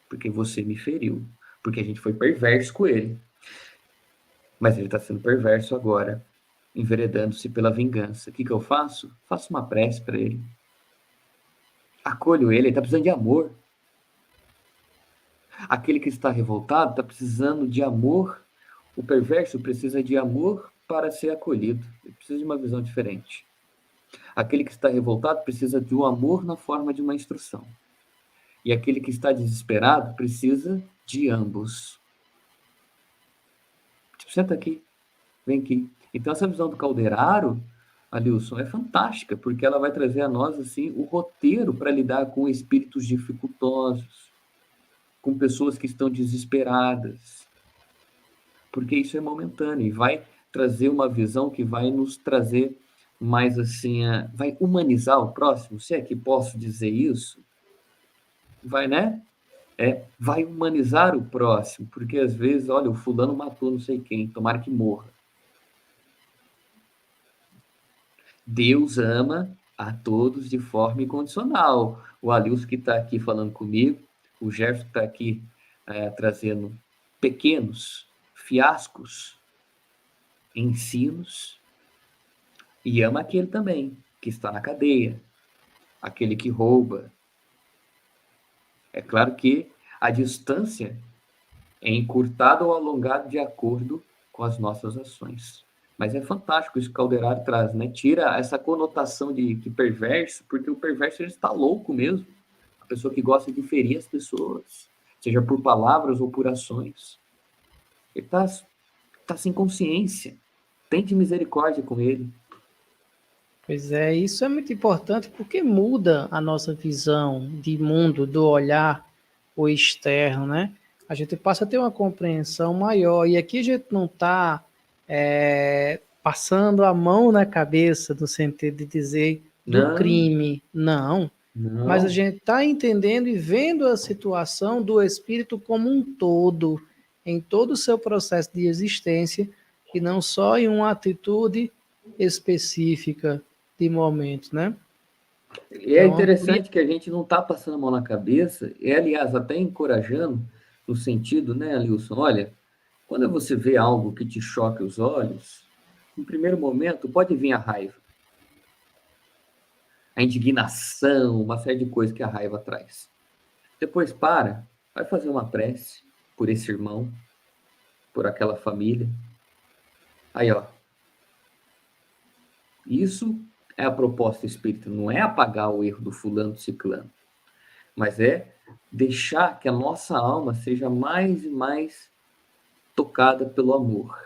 porque você me feriu. Porque a gente foi perverso com ele. Mas ele está sendo perverso agora, enveredando-se pela vingança. O que eu faço? Faço uma prece para ele. Acolho ele está precisando de amor. Aquele que está revoltado está precisando de amor. O perverso precisa de amor para ser acolhido. Ele precisa de uma visão diferente. Aquele que está revoltado precisa de um amor na forma de uma instrução. E aquele que está desesperado precisa de ambos. Tipo, senta aqui, vem aqui. Então, essa visão do Calderaro, Alilson, é fantástica, porque ela vai trazer a nós assim o roteiro para lidar com espíritos dificultosos, com pessoas que estão desesperadas, porque isso é momentâneo e vai trazer uma visão que vai nos trazer mais assim, vai humanizar o próximo, se é que posso dizer isso, vai, né? Vai humanizar o próximo, porque às vezes, olha, o fulano matou não sei quem, tomara que morra. Deus ama a todos de forma incondicional. O Alilson que está aqui falando comigo, o Jefferson que está aqui trazendo pequenos fiascos, ensinos, e ama aquele também que está na cadeia, aquele que rouba. É claro que a distância é encurtada ou alongada de acordo com as nossas ações. Mas é fantástico isso que o Calderaro traz, né? Tira essa conotação de perverso, porque o perverso ele está louco mesmo. A pessoa que gosta de ferir as pessoas, seja por palavras ou por ações. Ele está sem consciência. Tente misericórdia com ele. Pois é, isso é muito importante porque muda a nossa visão de mundo, do olhar, o externo, né? A gente passa a ter uma compreensão maior. E aqui a gente não está passando a mão na cabeça no sentido de dizer do Não, crime, não. Mas a não. gente está entendendo e vendo a situação do espírito como um todo, em todo o seu processo de existência, e não só em uma atitude específica de momento, né? E é Então, por interessante que a gente não está passando a mão na cabeça, e aliás, até encorajando, no sentido, né, Alilson? Olha, quando você vê algo que te choca os olhos, no primeiro momento pode vir a raiva, a indignação, uma série de coisas que a raiva traz. Depois para, vai fazer uma prece por esse irmão, por aquela família. Aí, ó, isso é a proposta espírita, não é apagar o erro do fulano, do ciclano, mas é deixar que a nossa alma seja mais e mais tocada pelo amor.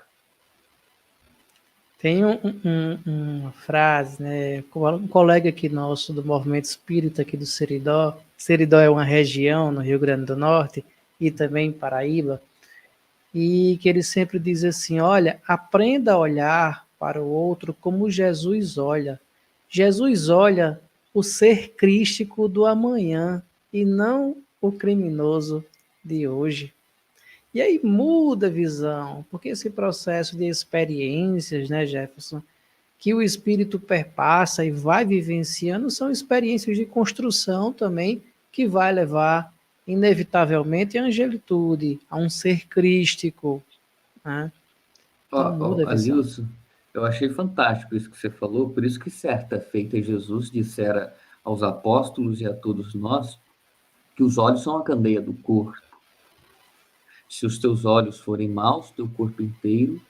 tem uma frase, né? Um colega aqui nosso do movimento espírita aqui do Seridó. Seridó é uma região no Rio Grande do Norte e também em Paraíba, e que ele sempre diz assim: olha, aprenda a olhar para o outro como Jesus olha. Jesus olha o ser crístico do amanhã e não o criminoso de hoje. E aí muda a visão, porque esse processo de experiências, né, Jefferson, que o espírito perpassa e vai vivenciando, são experiências de construção também, que vai levar, inevitavelmente, à angelitude, a um ser crístico, né? Então muda a visão. Alilson, eu achei fantástico isso que você falou, por isso que certa feita Jesus dissera aos apóstolos e a todos nós que os olhos são a candeia do corpo. Se os teus olhos forem maus, teu corpo inteiro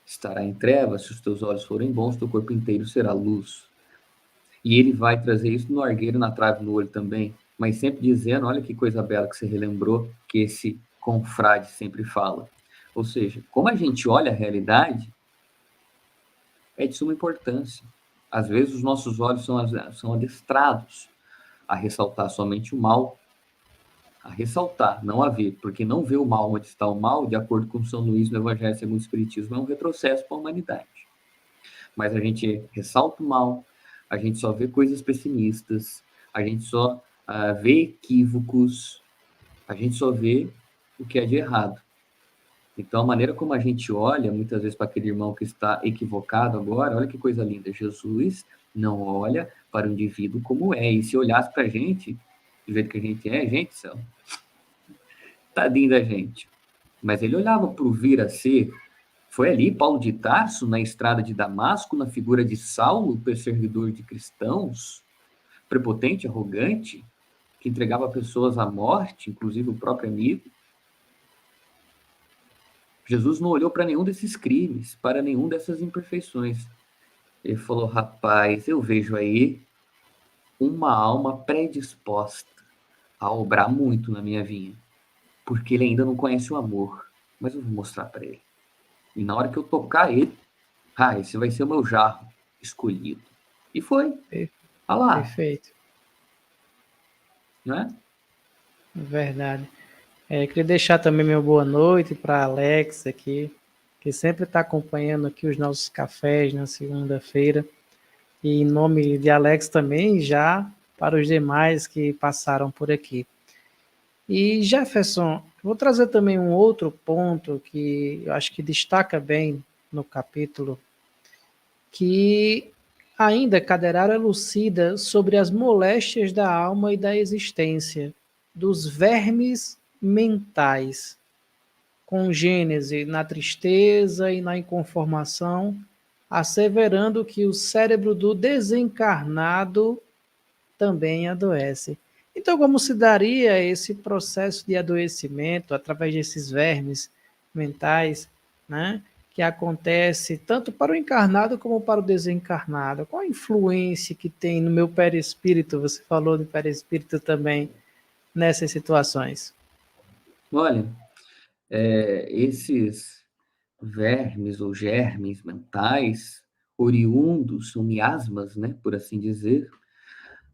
estará em trevas. Se os teus olhos forem bons, teu corpo inteiro será luz. E ele vai trazer isso no argueiro, na trave, no olho também, mas sempre dizendo, olha que coisa bela que você relembrou, que esse confrade sempre fala. Ou seja, como a gente olha a realidade, é de suma importância. Às vezes os nossos olhos são adestrados a ressaltar somente o mal, a ressaltar, não a ver, porque não ver o mal onde está o mal, de acordo com São Luís no Evangelho segundo o Espiritismo, é um retrocesso para a humanidade. Mas a gente ressalta o mal, a gente só vê coisas pessimistas, a gente só vê equívocos, a gente só vê o que é de errado. Então, a maneira como a gente olha, muitas vezes, para aquele irmão que está equivocado agora, olha que coisa linda. Jesus não olha para o indivíduo como é. E se olhasse para a gente, do jeito que a gente é, gente, céu, tadinho da gente. Mas ele olhava para o vir a ser. Foi ali Paulo de Tarso, na estrada de Damasco, na figura de Saulo, perseguidor de cristãos, prepotente, arrogante, que entregava pessoas à morte, inclusive o próprio amigo. Jesus não olhou para nenhum desses crimes, para nenhum dessas imperfeições. Ele falou, rapaz, eu vejo aí uma alma predisposta a obrar muito na minha vinha, porque ele ainda não conhece o amor, mas eu vou mostrar para ele. E na hora que eu tocar ele, esse vai ser o meu jarro escolhido. E foi. Olha lá. Perfeito. Não é? Verdade. Queria deixar também meu boa noite para Alex aqui, que sempre está acompanhando aqui os nossos cafés na segunda-feira. E em nome de Alex também, já para os demais que passaram por aqui. E Jefferson, vou trazer também um outro ponto que eu acho que destaca bem no capítulo, que Ainda, Caderaro elucida sobre as moléstias da alma e da existência, dos vermes mentais, com gênese na tristeza e na inconformação, asseverando que o cérebro do desencarnado também adoece. Então, como se daria esse processo de adoecimento através desses vermes mentais, né? Que acontece tanto para o encarnado como para o desencarnado? Qual a influência que tem no meu perispírito? Você falou de perispírito também nessas situações. Olha, esses vermes ou germes mentais, oriundos, são miasmas, né, por assim dizer,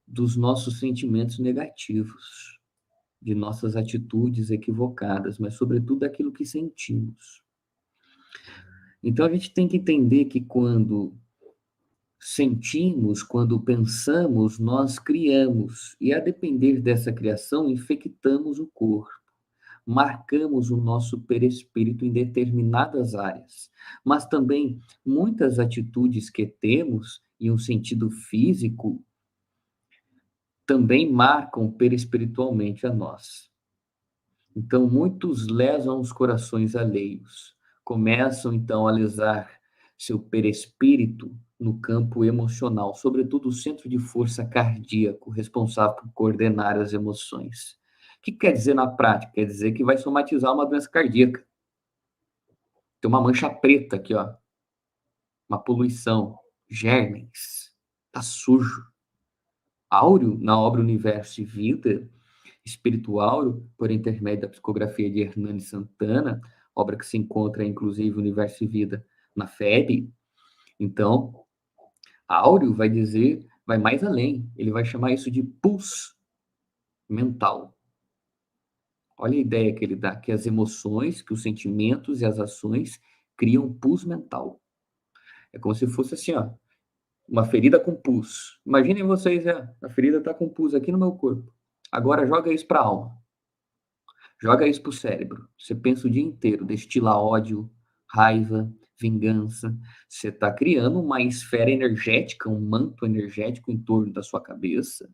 dos nossos sentimentos negativos, de nossas atitudes equivocadas, mas sobretudo daquilo que sentimos. Então a gente tem que entender que quando sentimos, quando pensamos, nós criamos, e a depender dessa criação, infectamos o corpo, marcamos o nosso perispírito em determinadas áreas, mas também muitas atitudes que temos em um sentido físico também marcam perispiritualmente a nós. Então, muitos lesam os corações alheios, começam então a lesar seu perispírito no campo emocional, sobretudo o centro de força cardíaco, responsável por coordenar as emoções. O que quer dizer na prática? Quer dizer que vai somatizar uma doença cardíaca. Tem uma mancha preta aqui, ó, uma poluição, germes, tá sujo. Áureo, na obra Universo e Vida, espiritual, por intermédio da psicografia de Hernani Santana, obra que se encontra, inclusive, Universo e Vida na FEB. Então, Áureo vai dizer, vai mais além, ele vai chamar isso de pus mental. Olha a ideia que ele dá, que as emoções, que os sentimentos e as ações criam pus mental. É como se fosse assim, ó, uma ferida com pus. Imaginem vocês, a ferida está com pus aqui no meu corpo. Agora joga isso para a alma. Joga isso pro cérebro. Você pensa o dia inteiro, destila ódio, raiva, vingança. Você está criando uma esfera energética, um manto energético em torno da sua cabeça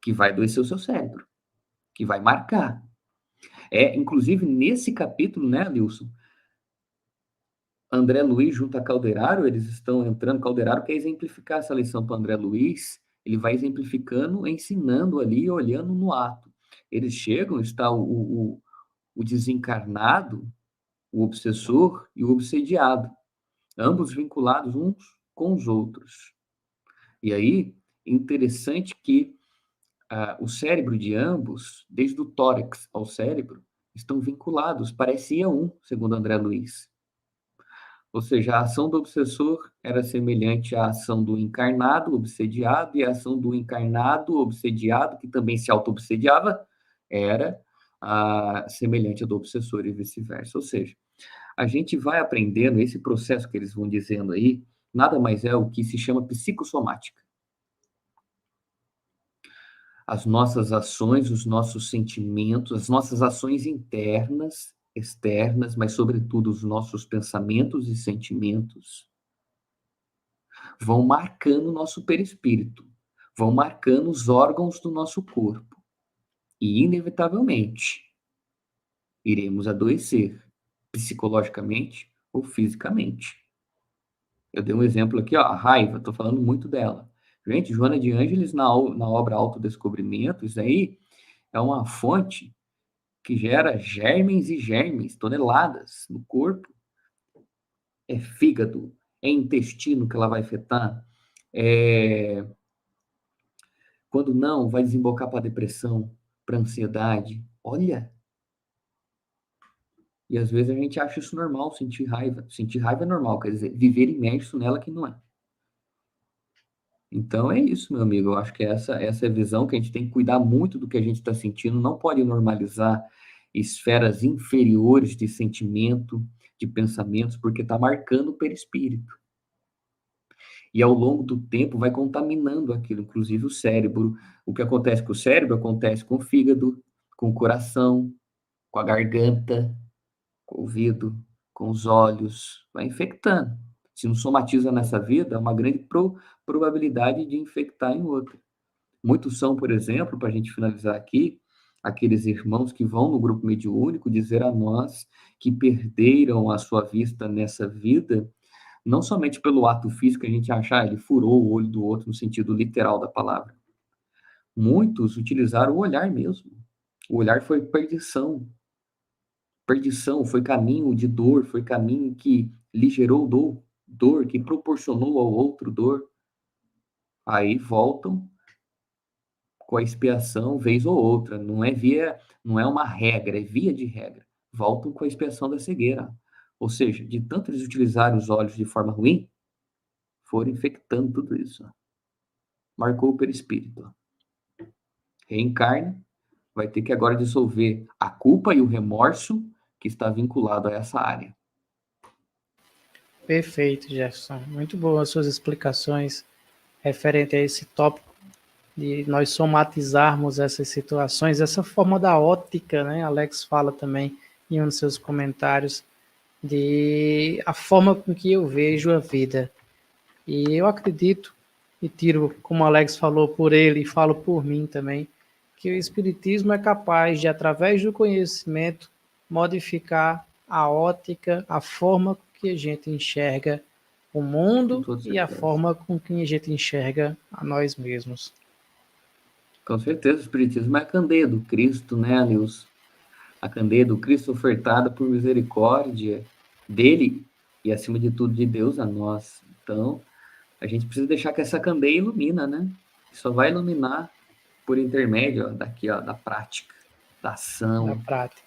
que vai adoecer o seu cérebro, que vai marcar. Inclusive, nesse capítulo, né, Nilson? André Luiz junto a Calderaro, eles estão entrando. Calderaro quer exemplificar essa lição para André Luiz. Ele vai exemplificando, ensinando ali, olhando no ato. Eles chegam, está o desencarnado, o obsessor e o obsediado, ambos vinculados uns com os outros. E aí, interessante que o cérebro de ambos, desde o tórax ao cérebro, estão vinculados, parecia um, segundo André Luiz. Ou seja, a ação do obsessor era semelhante à ação do encarnado, obsediado, e a ação do encarnado, obsediado, que também se auto-obsediava, era semelhante à do obsessor e vice-versa. Ou seja, a gente vai aprendendo esse processo que eles vão dizendo aí, nada mais é o que se chama psicossomática. As nossas ações, os nossos sentimentos, as nossas ações internas, externas, mas sobretudo os nossos pensamentos e sentimentos vão marcando o nosso perispírito, vão marcando os órgãos do nosso corpo. E, inevitavelmente, iremos adoecer, psicologicamente ou fisicamente. Eu dei um exemplo aqui, ó, a raiva, estou falando muito dela. Gente, Joana de Ângeles, na obra Autodescobrimento, isso aí é uma fonte que gera germes e germes, toneladas no corpo. É fígado, é intestino que ela vai afetar, quando não, vai desembocar para depressão, para ansiedade. Olha! E às vezes a gente acha isso normal, sentir raiva. Sentir raiva é normal, quer dizer, viver imerso nela que não é. Então é isso, meu amigo. Eu acho que essa é a visão que a gente tem que cuidar muito do que a gente está sentindo. Não pode normalizar esferas inferiores de sentimento, de pensamentos, porque está marcando o perispírito. E ao longo do tempo vai contaminando aquilo, inclusive o cérebro. O que acontece com o cérebro acontece com o fígado, com o coração, com a garganta, com o ouvido, com os olhos, vai infectando. Se não somatiza nessa vida, há uma grande probabilidade de infectar em outra. Muitos são, por exemplo, para a gente finalizar aqui, aqueles irmãos que vão no grupo mediúnico dizer a nós que perderam a sua vista nessa vida, não somente pelo ato físico, a gente achar ele furou o olho do outro no sentido literal da palavra. Muitos utilizaram o olhar mesmo. O olhar foi perdição. Perdição foi caminho de dor, foi caminho que lhe gerou dor, que proporcionou ao outro dor. Aí voltam com a expiação vez ou outra, não é uma regra, é via de regra. Voltam com a expiação da cegueira. Ou seja, de tanto eles utilizarem os olhos de forma ruim, foram infectando tudo isso. Marcou o perispírito. Reencarna, vai ter que agora dissolver a culpa e o remorso que está vinculado a essa área. Perfeito, Jefferson. Muito boas as suas explicações referente a esse tópico de nós somatizarmos essas situações, essa forma da ótica, né? Alex fala também em um dos seus comentários de a forma com que eu vejo a vida. E eu acredito, e tiro, como Alex falou por ele, e falo por mim também, que o Espiritismo é capaz de, através do conhecimento, modificar a ótica, a forma que a gente enxerga o mundo e a forma com que a gente enxerga a nós mesmos. Com certeza, o Espiritismo é a candeia do Cristo, né, Nilson? A candeia do Cristo ofertada por misericórdia dele e, acima de tudo, de Deus a nós. Então, a gente precisa deixar que essa candeia ilumina, né? Só vai iluminar por intermédio da prática, da ação. Da prática.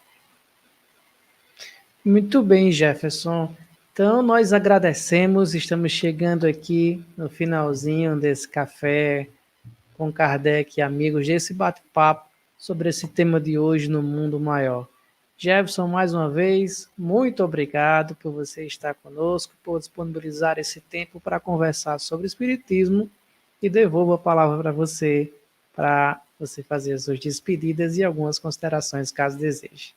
Muito bem, Jefferson. Então, nós agradecemos, estamos chegando aqui no finalzinho desse café com Kardec e amigos, desse bate-papo sobre esse tema de hoje no mundo maior. Jefferson, mais uma vez, muito obrigado por você estar conosco, por disponibilizar esse tempo para conversar sobre Espiritismo, e devolvo a palavra para você fazer as suas despedidas e algumas considerações, caso deseje.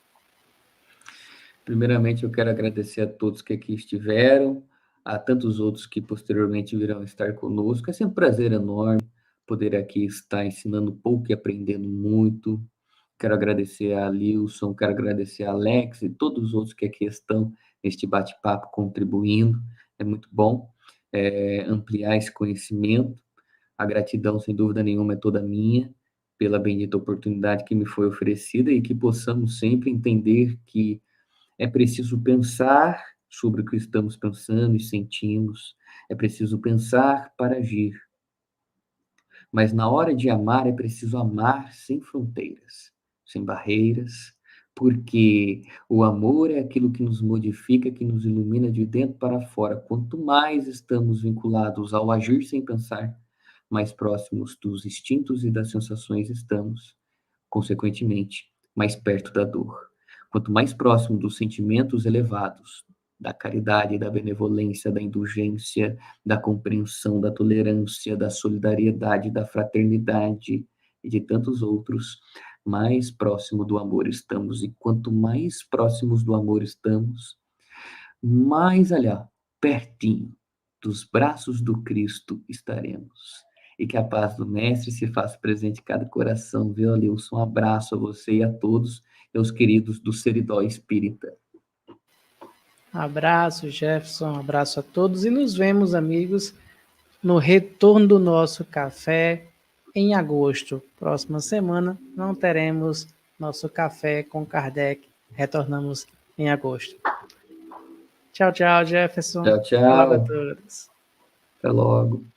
Primeiramente, eu quero agradecer a todos que aqui estiveram, a tantos outros que posteriormente virão estar conosco. É sempre um prazer enorme poder aqui estar ensinando pouco e aprendendo muito. Quero agradecer a Lilson, quero agradecer a Alex e todos os outros que aqui estão neste bate-papo contribuindo. É muito bom ampliar esse conhecimento. A gratidão, sem dúvida nenhuma, é toda minha pela bendita oportunidade que me foi oferecida e que possamos sempre entender que é preciso pensar sobre o que estamos pensando e sentimos. É preciso pensar para agir. Mas na hora de amar, é preciso amar sem fronteiras, sem barreiras, porque o amor é aquilo que nos modifica, que nos ilumina de dentro para fora. Quanto mais estamos vinculados ao agir sem pensar, mais próximos dos instintos e das sensações estamos, consequentemente, mais perto da dor. Quanto mais próximo dos sentimentos elevados, da caridade, da benevolência, da indulgência, da compreensão, da tolerância, da solidariedade, da fraternidade e de tantos outros, mais próximo do amor estamos. E quanto mais próximos do amor estamos, mais pertinho dos braços do Cristo estaremos. E que a paz do Mestre se faça presente em cada coração, viu, Alilson? Um abraço a você e a todos, meus queridos do Seridó Espírita. Abraço, Jefferson, abraço a todos e nos vemos, amigos, no retorno do nosso café em agosto. Próxima semana não teremos nosso café com Kardec. Retornamos em agosto. Tchau, tchau, Jefferson. Tchau, tchau. Tchau a todos. Até logo.